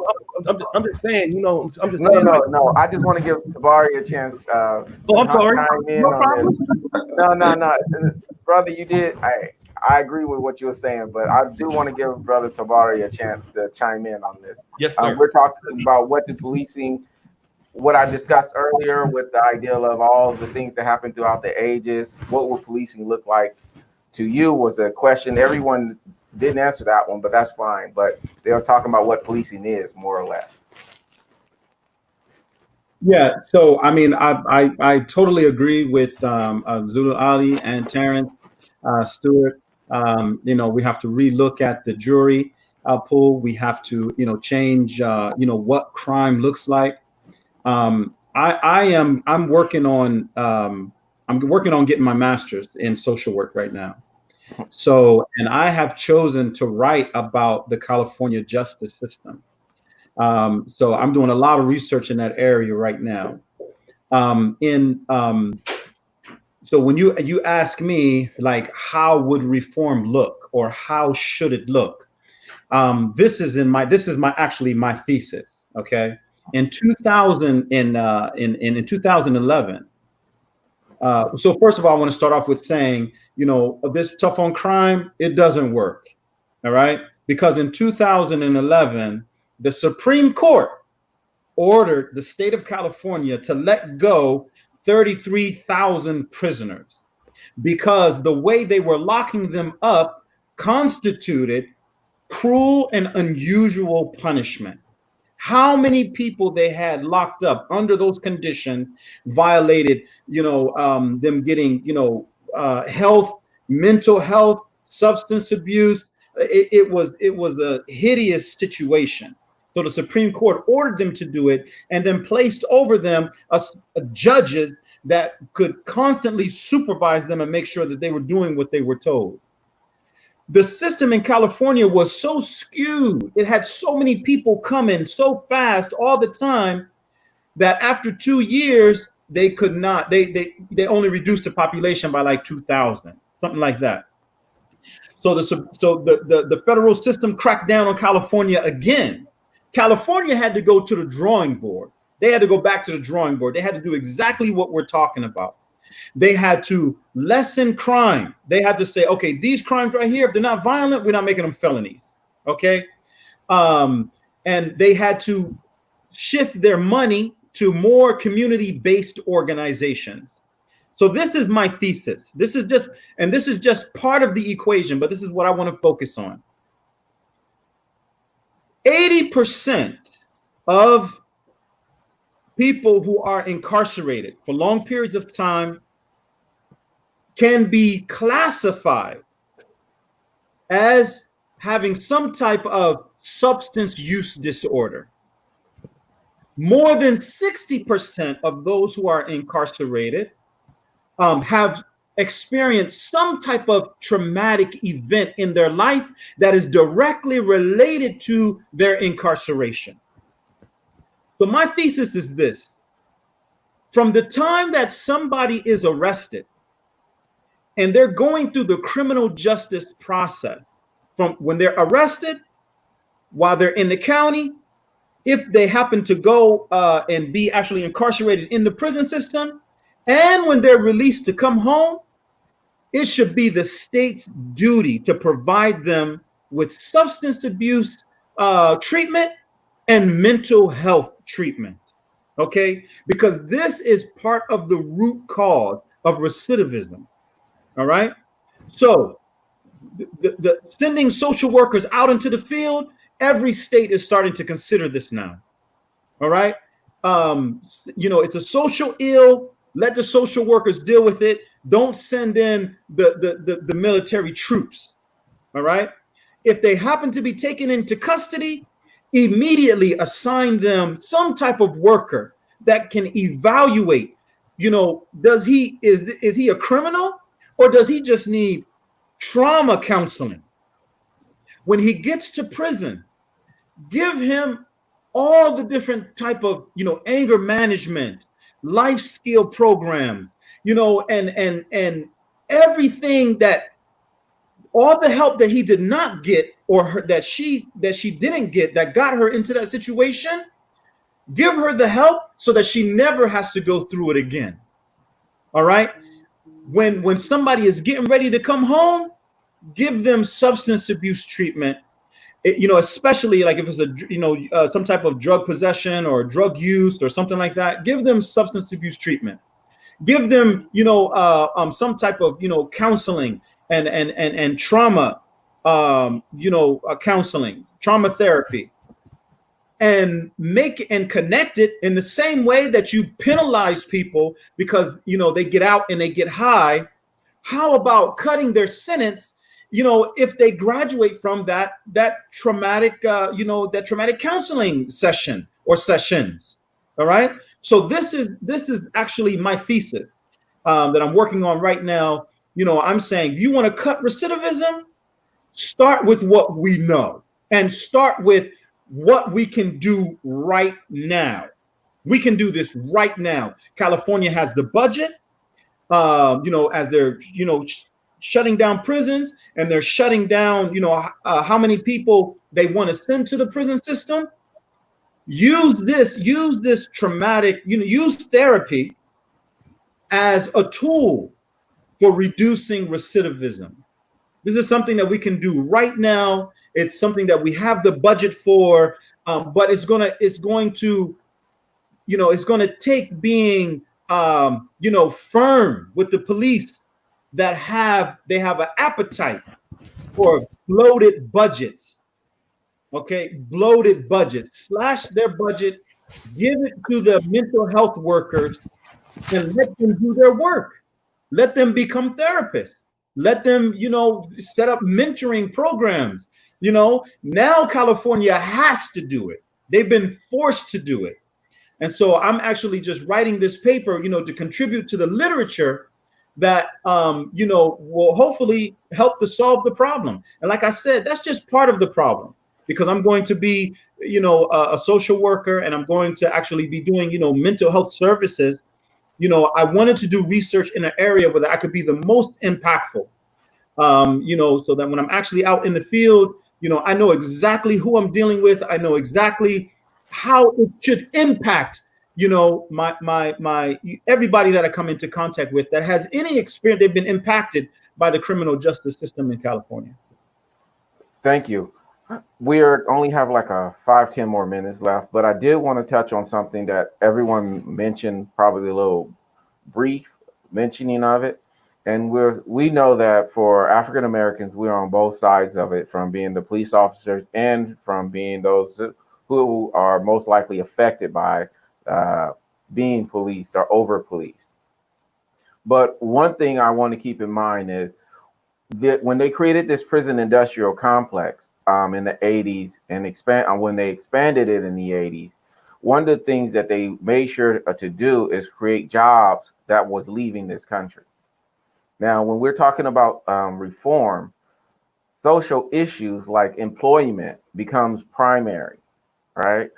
I'm just saying. You know, I'm just saying. No. I just want to give Tabari a chance. I'm sorry. No, brother, you did. I agree with what you were saying, but I do want to give Brother Tabari a chance to chime in on this. Yes, sir. We're talking about what I discussed earlier with the idea of all the things that happen throughout the ages. What will policing look like to you was a question. Everyone didn't answer that one, but that's fine. But they were talking about what policing is, more or less. Yeah, so I mean, I totally agree with Zulu Ali and Terrence Stewart. You know, we have to relook at the jury pool. We have to, you know, change, what crime looks like. I'm working on getting my master's in social work right now. So, and I have chosen to write about the California justice system. So I'm doing a lot of research in that area right now. So when you ask me, like, how would reform look, or how should it look? This is my thesis. Okay, in 2011. So first of all, I want to start off with saying, you know, this tough on crime, it doesn't work. All right, because in 2011, the Supreme Court ordered the state of California to let go 33,000 prisoners because the way they were locking them up constituted cruel and unusual punishment. How many people they had locked up under those conditions violated, them getting, health, mental health, substance abuse. It was a hideous situation. So the Supreme Court ordered them to do it and then placed over them judges that could constantly supervise them and make sure that they were doing what they were told. The system in California was so skewed. It had so many people coming so fast all the time that after 2 years, they could not. They only reduced the population by like 2,000, something like that. So the federal system cracked down on California again. California had to go to the drawing board. They had to go back to the drawing board. They had to do exactly what we're talking about. They had to lessen crime. They had to say, okay, these crimes right here, if they're not violent, we're not making them felonies. Okay. And they had to shift their money to more community-based organizations. So this is my thesis. This is just part of the equation, but this is what I want to focus on. 80% of people who are incarcerated for long periods of time can be classified as having some type of substance use disorder. More than 60% of those who are incarcerated have experienced some type of traumatic event in their life that is directly related to their incarceration. So my thesis is this: from the time that somebody is arrested and they're going through the criminal justice process, from when they're arrested, while they're in the county, if they happen to go and be actually incarcerated in the prison system, and when they're released to come home, it should be the state's duty to provide them with substance abuse treatment and mental health treatment. Okay, because this is part of the root cause of recidivism. All right, so the sending social workers out into the field, every state is starting to consider this now. All right, it's a social ill. Let the social workers deal with it. Don't send in the military troops. All right, if they happen to be taken into custody, immediately assign them some type of worker that can evaluate. Is he a criminal, or does he just need trauma counseling? When he gets to prison, give him all the different type of anger management, life skill programs, and everything, that all the help that he did not get, or that she didn't get, that got her into that situation. Give her the help so that she never has to go through it again. All right. When somebody is getting ready to come home, give them substance abuse treatment. Especially like if it's some type of drug possession or drug use or something like that. Give them substance abuse treatment. Give them some type of counseling and trauma counseling, trauma therapy, and connect it in the same way that you penalize people because they get out and they get high. How about cutting their sentence? If they graduate from that traumatic that traumatic counseling session or sessions. All right. So this is actually my thesis that I'm working on right now. I'm saying, you want to cut recidivism, start with what we know and start with what we can do right now. We can do this right now. California has the budget, as they're, shutting down prisons, and they're shutting down, how many people they want to send to the prison system. Use this traumatic, use therapy as a tool for reducing recidivism. This is something that we can do right now. It's something that we have the budget for, but it's going to take being, firm with the police that have an appetite for bloated budgets. Okay, bloated budgets. Slash their budget, give it to the mental health workers, and let them do their work. Let them become therapists. Let them, set up mentoring programs. Now California has to do it. They've been forced to do it. And so I'm actually just writing this paper, to contribute to the literature that, will hopefully help to solve the problem. And like I said, that's just part of the problem, because I'm going to be, a social worker, and I'm going to actually be doing, mental health services you know, I wanted to do research in an area where I could be the most impactful, you know, so that when I'm actually out in the field, you know, I know exactly who I'm dealing with. I know exactly how it should impact, you know, my everybody that I come into contact with that has any experience, they've been impacted by the criminal justice system in California. Thank you. We only have like a 5-10 more minutes left, but I did want to touch on something that everyone mentioned, probably a little brief mentioning of it. And we know that for African Americans, we're on both sides of it, from being the police officers and from being those who are most likely affected by being policed or over policed. But one thing I want to keep in mind is that when they created this prison industrial complex in the 80s and when they expanded it in the 80s, one of the things that they made sure to do is create jobs that was leaving this country. Now, when we're talking about reform, social issues like employment becomes primary, right?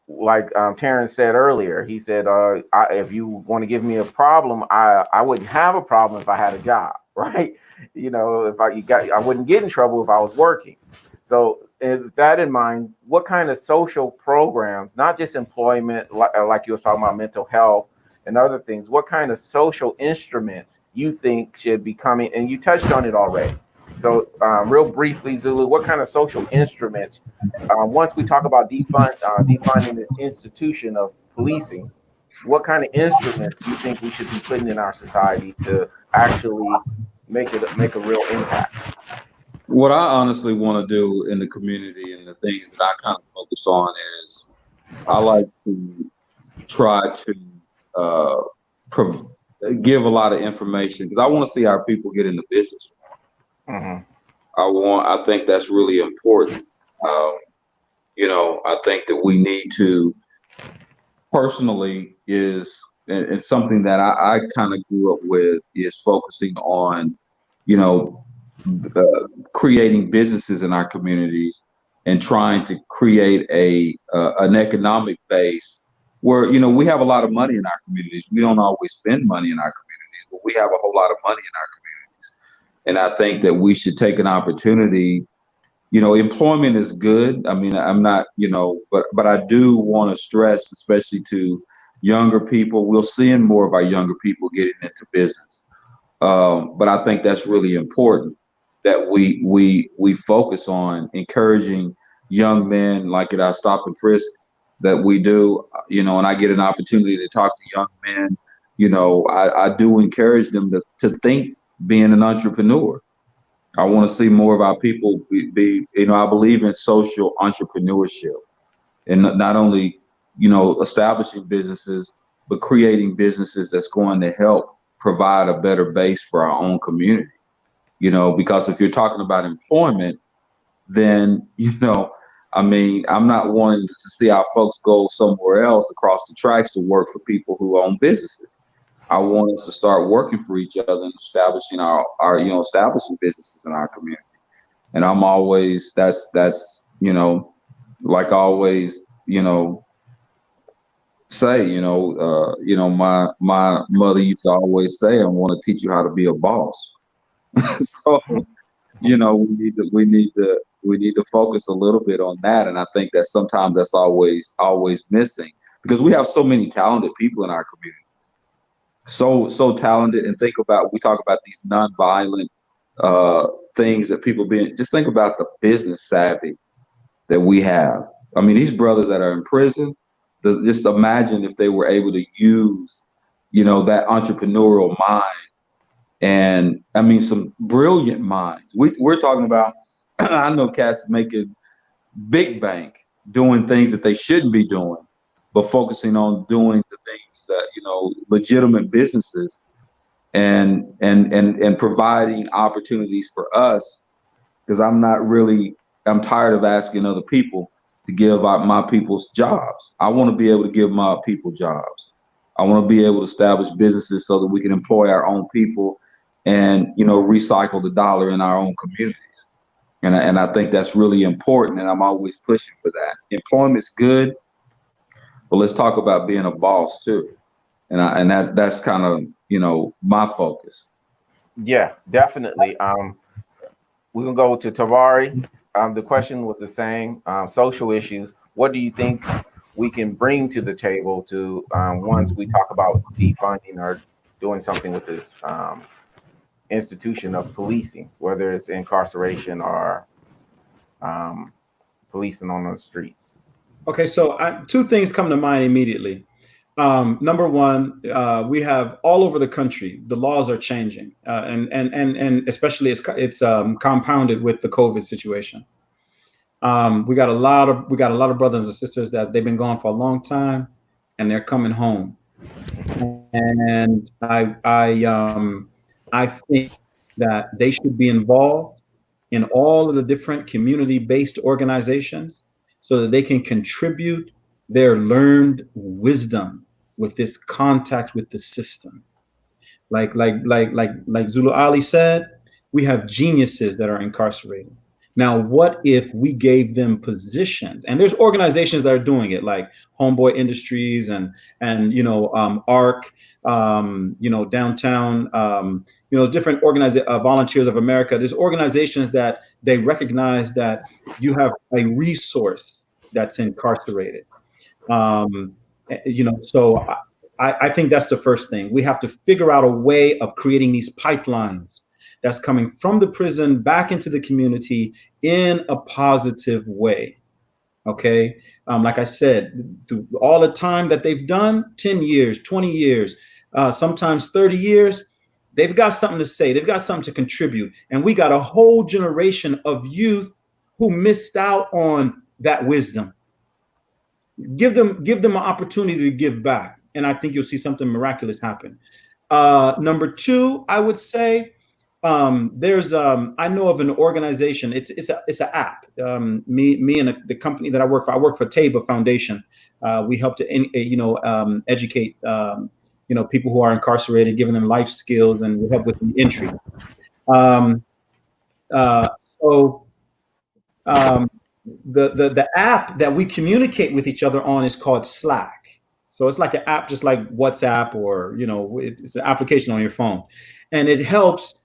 Like Terrence said earlier, he said, if you want to give me a problem, I wouldn't have a problem if I had a job, right? You know, if I wouldn't get in trouble if I was working. So with that in mind, what kind of social programs, not just employment, like you were talking about mental health and other things, what kind of social instruments you think should be coming? And you touched on it already. So real briefly, Zulu, what kind of social instruments, once we talk about defunding this institution of policing, what kind of instruments do you think we should be putting in our society to actually make a real impact? What I honestly want to do in the community and the things that I kind of focus on is I like to try to give a lot of information because I want to see our people get into business. Mm-hmm. I think that's really important. You know, I think that we need to personally and something that I kind of grew up with is focusing on, you know, creating businesses in our communities and trying to create an economic base where, you know, we have a lot of money in our communities. We don't always spend money in our communities, but we have a whole lot of money in our communities. And I think that we should take an opportunity. You know, employment is good. I mean, I'm not, you know, but I do want to stress, especially to younger people, we're seeing more of our younger people getting into business. But I think that's really important that we focus on encouraging young men like at our Stop and Frisk that we do, you know, and I get an opportunity to talk to young men, you know, I do encourage them to think being an entrepreneur. I want to see more of our people be, you know, I believe in social entrepreneurship and not only, you know, establishing businesses, but creating businesses that's going to help provide a better base for our own community. You know, because if you're talking about employment, then, you know, I mean, I'm not wanting to see our folks go somewhere else across the tracks to work for people who own businesses. I want us to start working for each other and establishing establishing businesses in our community. And I'm always, that's, you know, like I always, you know, say, my mother used to always say, I want to teach you how to be a boss. So, you know, we need to focus a little bit on that. And I think that sometimes that's always missing because we have so many talented people in our communities. So talented. And we talk about these nonviolent things that people just think about the business savvy that we have. I mean, these brothers that are in prison, just imagine if they were able to use, you know, that entrepreneurial mind. And I mean, some brilliant minds. We're talking about, I know cats making big bank, doing things that they shouldn't be doing, but focusing on doing the things that, you know, legitimate businesses and providing opportunities for us. Because I'm tired of asking other people to give out my people's jobs. I want to be able to give my people jobs. I want to be able to establish businesses so that we can employ our own people and, you know, recycle the dollar in our own communities. And I think that's really important. And I'm always pushing for that. Employment's good, but let's talk about being a boss too. and that's kind of, you know, my focus. Yeah, definitely. We're gonna go to Tavari. The question was the same. Social issues. What do you think we can bring to the table to once we talk about defunding or doing something with this institution of policing, whether it's incarceration or policing on the streets? Okay, so two things come to mind immediately. Number one, we have all over the country, the laws are changing, and especially it's compounded with the COVID situation. We got a lot of brothers and sisters that they've been gone for a long time, and they're coming home. And I think that they should be involved in all of the different community-based organizations so that they can contribute their learned wisdom with this contact with the system. Like Zulu Ali said, we have geniuses that are incarcerated. Now, what if we gave them positions? And there's organizations that are doing it, like Homeboy Industries and ARC, downtown, different Volunteers of America. There's organizations that they recognize that you have a resource that's incarcerated. So I think that's the first thing. We have to figure out a way of creating these pipelines that's coming from the prison back into the community in a positive way. Okay. Like I said, through all the time that they've done, 10 years, 20 years, sometimes 30 years, they've got something to say. They've got something to contribute. And we got a whole generation of youth who missed out on that wisdom. Give them an opportunity to give back. And I think you'll see something miraculous happen. Number two, I would say, there's I know of an organization. It's an app. Me and the company that I work for Taba Foundation. We help to educate people who are incarcerated, giving them life skills, and we help with the entry. The app that we communicate with each other on is called Slack. So it's like an app, just like WhatsApp, or it's an application on your phone, and it helps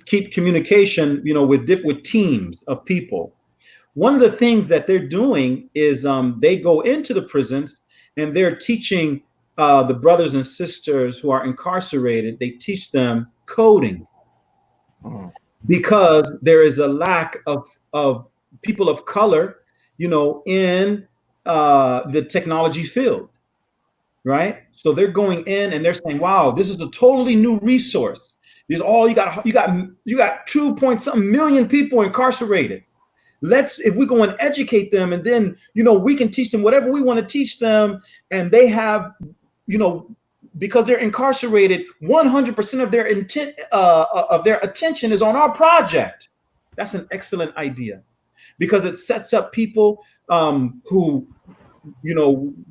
keep communication, with teams of people. One of the things that they're doing is they go into the prisons and they're teaching the brothers and sisters who are incarcerated. They teach them coding because there is a lack of people of color, in the technology field, right? So they're going in and they're saying, "Wow, this is a totally new resource. There's you got 2-point-something million people incarcerated. If we go and educate them, and then we can teach them whatever we want to teach them, and they have because they're incarcerated, 100% of their intent of their attention is on our project." That's an excellent idea, because it sets up people who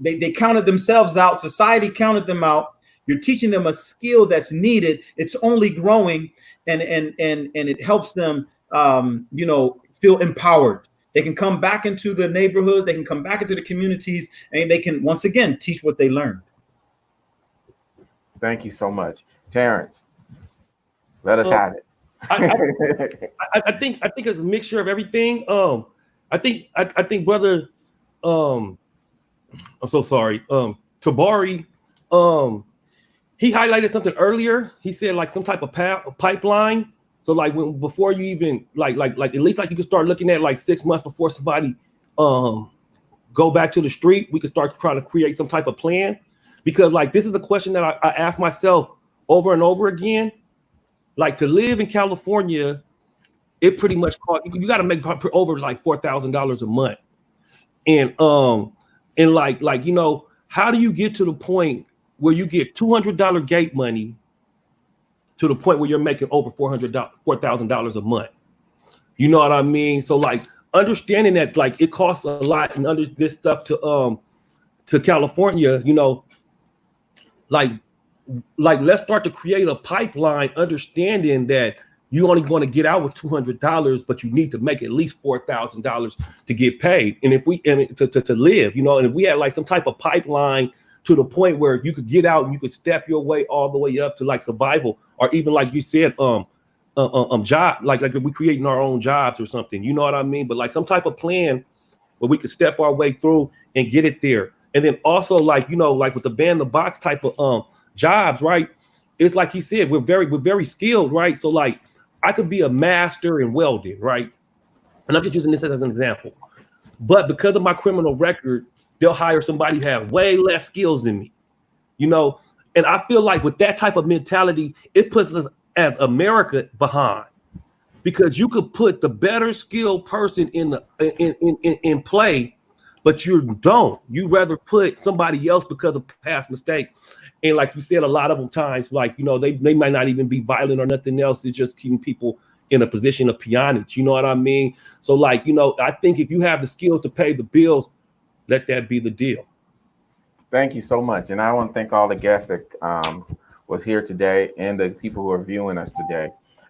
they counted themselves out. Society counted them out. You're teaching them a skill that's needed. It's only growing, and it helps them, feel empowered. They can come back into the neighborhoods. They can come back into the communities, and they can once again teach what they learned. Thank you so much, Terrence. Let us have it. I think it's a mixture of everything. I think brother, I'm so sorry. Tabari, he highlighted something earlier. He said like some type of pipeline. So like before you even like at least like you can start looking at like 6 months before somebody go back to the street, we could start trying to create some type of plan. Because like this is the question that I ask myself over and over again. Like to live in California, it pretty much costs, you got to make over like $4,000 a month. And how do you get to the point where you get $200 gate money to the point where you're making over $4,000 a month? You know what I mean? So like understanding that like it costs a lot and under this stuff to California, like let's start to create a pipeline, understanding that you're only going to get out with $200, but you need to make at least $4,000 to get paid. And if we to live, and if we had like some type of pipeline to the point where you could get out and you could step your way all the way up to like survival, or even like you said, job, like we creating our own jobs or something, you know what I mean? But like some type of plan where we could step our way through and get it there. And then also like, you know, like with the ban the box type of jobs, right? It's like he said, we're very skilled, right? So like I could be a master in welding, right? And I'm just using this as an example. But because of my criminal record, they'll hire somebody who has way less skills than me, you know? And I feel like with that type of mentality, it puts us as America behind, because you could put the better skilled person in play, but you don't. You rather put somebody else because of past mistake. And like you said, a lot of them times, like, you know, they might not even be violent or nothing else. It's just keeping people in a position of peonage. You know what I mean? So like, you know, I think if you have the skills to pay the bills, let that be the deal. Thank you so much. And I want to thank all the guests that was here today and the people who are viewing us today.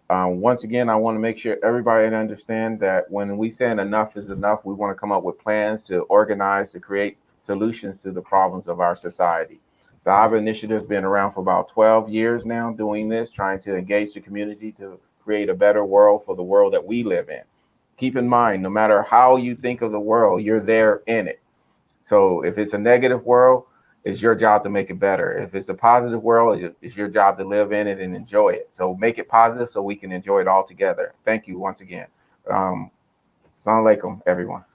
Once again, I want to make sure everybody understand that when we say enough is enough, we want to come up with plans to organize, to create solutions to the problems of our society. So our initiative has been around for about 12 years now, doing this, trying to engage the community to create a better world for the world that we live in. Keep in mind, no matter how you think of the world, you're there in it. So if it's a negative world, it's your job to make it better. If it's a positive world, it's your job to live in it and enjoy it. So make it positive so we can enjoy it all together. Thank you once again. Assalamu alaikum, everyone.